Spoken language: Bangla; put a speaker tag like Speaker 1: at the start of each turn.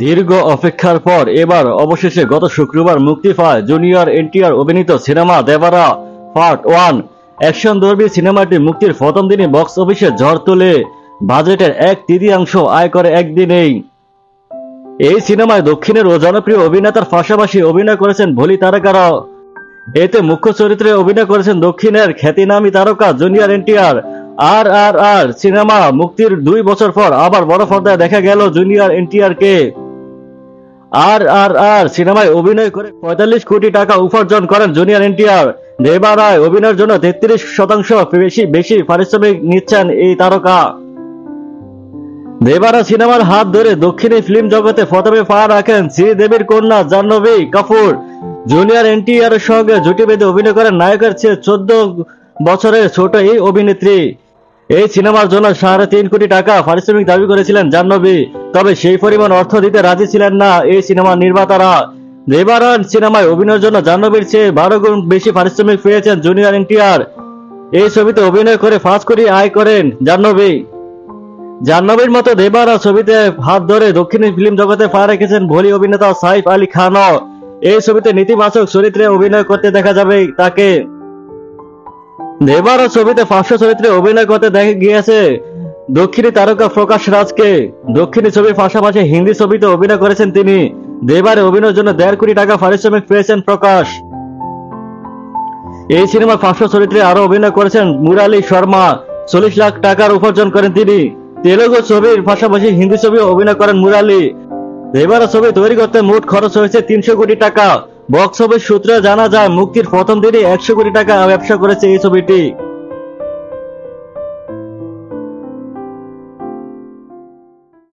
Speaker 1: দীর্ঘ অপেক্ষার পর এবার অবশেষে গত শুক্রবার মুক্তি পায় জুনিয়র এনটিআর অভিনীত সিনেমা দেবারা পার্ট 1। অ্যাকশনধর্মী সিনেমাটি মুক্তির প্রথম দিনই বক্স অফিসে ঝড় তোলে বাজেটের 1/3 আয় করে একদিনেই। এই সিনেমায় দক্ষিণের ও জনপ্রিয় অভিনেতার পাশাপাশি অভিনয় করেছেন ভোলি তারকারাও। এতে মুখ্য চরিত্রে অভিনয় করেছেন দক্ষিণের খ্যাতিনামী তারকা জুনিয়র এনটিআর। আর সিনেমা মুক্তির 2 বছর পর আবার বড় পর্দায় দেখা গেল জুনিয়র এনটিআর কে। আর সিনেমায় অভিনয় করে 45 কোটি টাকা উপার্জন করেন জুনিয়র এনটিআর। দেবারায় অভিনয়ের জন্য 33% বেশি পারিশ্রমিক নিচ্ছেন এই তারকা। দেবারা সিনেমার হাত ধরে দক্ষিণী ফিল্ম জগতে প্রথমে পা রাখেন শ্রীদেবীর কন্যা জাহ্নবী কাপুর। জুনিয়র এনটিআর এর সঙ্গে জুটি বেঁধে অভিনয় করেন নায়কের চেয়ে 14 বছরের ছোট এই অভিনেত্রী। এই সিনেমার জন্য 3.5 কোটি টাকা পারিশ্রমিক দাবি করেছিলেন জাহ্নবী, তবে সেই পরিমাণ অর্থ দিতে রাজি ছিলেন না এই সিনেমার নির্মাতারা। দেবারান সিনেমায় অভিনয়ের জন্য জাহ্নবীর চেয়ে 12 গুণ বেশি পারিশ্রমিক পেয়েছেন জুনিয়র এনটিআর। এই ছবিতে অভিনয় করে 5 কোটি আয় করেন জাহ্নবী। জাহ্নবীর মতো দেবারা ছবিতে হাত ধরে দক্ষিণী ফিল্ম জগতে পা রেখেছেন ভোলি অভিনেতা সাইফ আলী খানও। এই ছবিতে নেতিবাচক চরিত্রে অভিনয় করতে দেখা যাবে তাকে। দেবারা ছবিতে 500 চরিত্রে অভিনয় করতে দেখা গিয়েছে দক্ষিণী তারকা প্রকাশ রাজকে। দক্ষিণী ছবির পাশাপাশি হিন্দি ছবিতে অভিনয় করেছেন তিনি। দেবারে অভিনয়ের জন্য 1.5 কোটি টাকা পারিশ্রমিক পেয়েছেন প্রকাশ। এই সিনেমার 500 চরিত্রে আরো অভিনয় করেছেন মুরালি শর্মা। 40 লাখ টাকার উপার্জন করেন তিনি। তেলুগু ছবির পাশাপাশি হিন্দি ছবিও অভিনয় করেন মুরালি। দেবারা ছবি তৈরি করতে মোট খরচ হয়েছে 300 কোটি টাকা। বক্স অফিস সূত্রে জানা যায় মুক্তির প্রথম দিনই 100 কোটি টাকা ব্যবসা করেছে এই ছবিটি।